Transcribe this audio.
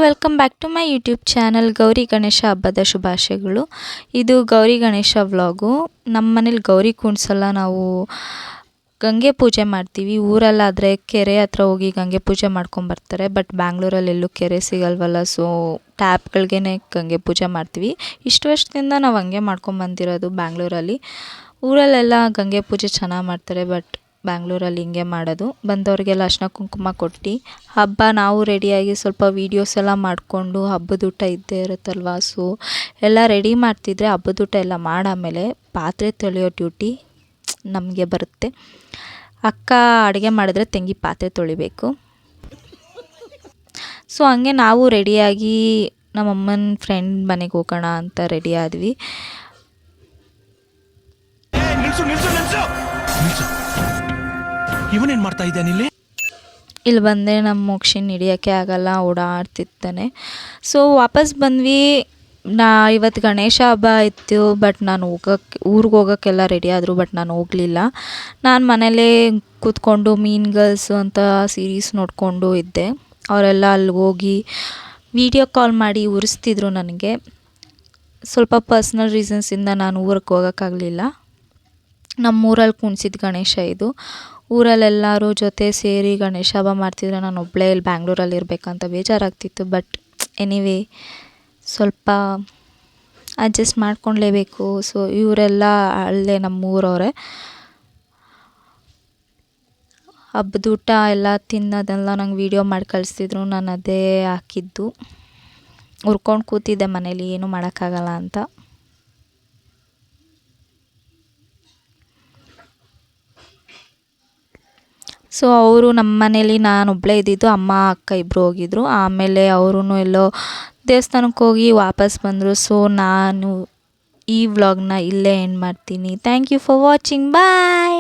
Welcome back to my YouTube channel. Gauri Ganesha ಹಬ್ಬದ ಶುಭಾಶಯಗಳು. ಇದು ಗೌರಿ ಗಣೇಶ ವ್ಲಾಗು. ನಮ್ಮ ಮನೇಲಿ ಗೌರಿ ಕುಣಿಸಲ್ಲ, ನಾವು ಗಂಗೆ ಪೂಜೆ ಮಾಡ್ತೀವಿ. ಊರಲ್ಲಾದರೆ ಕೆರೆ ಹತ್ರ ಹೋಗಿ ಗಂಗೆ ಪೂಜೆ ಮಾಡ್ಕೊಂಬರ್ತಾರೆ. ಬಟ್ ಬ್ಯಾಂಗ್ಳೂರಲ್ಲಿ ಎಲ್ಲೂ ಕೆರೆ ಸಿಗಲ್ವಲ್ಲ, ಸೊ ಟ್ಯಾಪ್ಗಳಿಗೇ ಗಂಗೆ ಪೂಜೆ ಮಾಡ್ತೀವಿ. ಇಷ್ಟು ವರ್ಷದಿಂದ ನಾವು ಹಂಗೆ ಮಾಡ್ಕೊಂಬಂದಿರೋದು ಬ್ಯಾಂಗ್ಳೂರಲ್ಲಿ. ಊರಲ್ಲೆಲ್ಲ ಗಂಗೆ ಪೂಜೆ ಚೆನ್ನಾಗಿ ಮಾಡ್ತಾರೆ, ಬಟ್ ಬ್ಯಾಂಗ್ಳೂರಲ್ಲಿ ಹಿಂಗೆ ಮಾಡೋದು. ಬಂದವ್ರಿಗೆಲ್ಲ ಅರ್ಶಿನ ಕುಂಕುಮ ಕೊಟ್ಟು ಹಬ್ಬ ನಾವು ರೆಡಿಯಾಗಿ ಸ್ವಲ್ಪ ವೀಡಿಯೋಸ್ ಎಲ್ಲ ಮಾಡಿಕೊಂಡು ಹಬ್ಬದ ಊಟ ಇದ್ದೇ ಇರುತ್ತಲ್ವ, ಸೊ ಎಲ್ಲ ರೆಡಿ ಮಾಡ್ತಿದ್ರೆ ಹಬ್ಬದ ಊಟ ಎಲ್ಲ ಮಾಡಾಮೇಲೆ ಪಾತ್ರೆ ತೊಳೆಯೋ ಡ್ಯೂಟಿ ನಮಗೆ ಬರುತ್ತೆ. ಅಕ್ಕ ಅಡುಗೆ ಮಾಡಿದ್ರೆ ತಂಗಿ ಪಾತ್ರೆ ತೊಳಿಬೇಕು. ಸೊ ಹಂಗೆ ನಾವು ರೆಡಿಯಾಗಿ ನಮ್ಮಮ್ಮನ ಫ್ರೆಂಡ್ ಮನೆಗೆ ಹೋಗೋಣ ಅಂತ ರೆಡಿ ಆದ್ವಿ. ಇವನೇನ್ ಮಾಡ್ತಾ ಇದ್ದಾನೆ ಇಲ್ಲಿ ಬಂದೆ ನಮ್ಮ ಮೋಕ್ಷಿನ ಹಿಡಿಯೋಕ್ಕೆ ಆಗಲ್ಲ, ಓಡಾಡ್ತಿರ್ತಾನೆ. ಸೊ ವಾಪಸ್ ಬಂದ್ವಿ. ಇವತ್ತು ಗಣೇಶ ಹಬ್ಬ ಇತ್ತು, ಬಟ್ ನಾನು ಊರಿಗೆ ಹೋಗೋಕ್ಕೆಲ್ಲ ರೆಡಿ ಆದರು, ಬಟ್ ನಾನು ಹೋಗಲಿಲ್ಲ. ನಾನು ಮನೇಲೇ ಕೂತ್ಕೊಂಡು ಮೀನ್ ಗರ್ಲ್ಸು ಅಂತ ಸೀರೀಸ್ ನೋಡಿಕೊಂಡು ಇದ್ದೆ. ಅವರೆಲ್ಲ ಅಲ್ಲಿ ಹೋಗಿ ವಿಡಿಯೋ ಕಾಲ್ ಮಾಡಿ ಉರಿಸ್ತಿದ್ರು ನನಗೆ. ಸ್ವಲ್ಪ ಪರ್ಸ್ನಲ್ ರೀಸನ್ಸಿಂದ ನಾನು ಊರಿಗೆ ಹೋಗೋಕ್ಕಾಗಲಿಲ್ಲ. ನಮ್ಮೂರಲ್ಲಿ ಕುಣಿಸಿದ ಗಣೇಶ ಇದು. ಊರಲ್ಲೆಲ್ಲರೂ ಜೊತೆ ಸೇರಿ ಗಣೇಶ ಹಬ್ಬ ಮಾಡ್ತಿದ್ರೆ ನಾನು ಒಬ್ಬಳೇ ಇಲ್ಲಿ ಬ್ಯಾಂಗ್ಳೂರಲ್ಲಿ ಇರಬೇಕಂತ ಬೇಜಾರಾಗ್ತಿತ್ತು. ಬಟ್ ಎನಿವೇ ಸ್ವಲ್ಪ ಅಡ್ಜಸ್ಟ್ ಮಾಡ್ಕೊಳ್ಲೇಬೇಕು. ಸೊ ಇವರೆಲ್ಲ ಅಲ್ಲೇ ನಮ್ಮೂರವರೇ. ಹಬ್ಬದ ಊಟ ಎಲ್ಲ ತಿನ್ನೋದೆಲ್ಲ ನಂಗೆ ವೀಡಿಯೋ ಮಾಡಿ ಕಳಿಸ್ತಿದ್ರು, ನಾನು ಅದೇ ಹಾಕಿದ್ದು. ಹುರ್ಕೊಂಡು ಕೂತಿದ್ದೆ ಮನೇಲಿ, ಏನೂ ಮಾಡೋಕ್ಕಾಗಲ್ಲ ಅಂತ. ಸೊ ಅವರು ನಮ್ಮ ಮನೇಲಿ ನಾನು ಒಬ್ಬಳೇ ಇದ್ದಿದ್ದು, ಅಮ್ಮ ಅಕ್ಕ ಇಬ್ಬರು ಹೋಗಿದ್ರು. ಆಮೇಲೆ ಅವರೂ ಎಲ್ಲೋ ದೇವಸ್ಥಾನಕ್ಕೆ ಹೋಗಿ ವಾಪಸ್ ಬಂದರು. ಸೊ ನಾನು ಈ ವ್ಲಾಗ್ನ ಇಲ್ಲೇ ಎಂಡ್ ಮಾಡ್ತೀನಿ. Thank you for watching. Bye.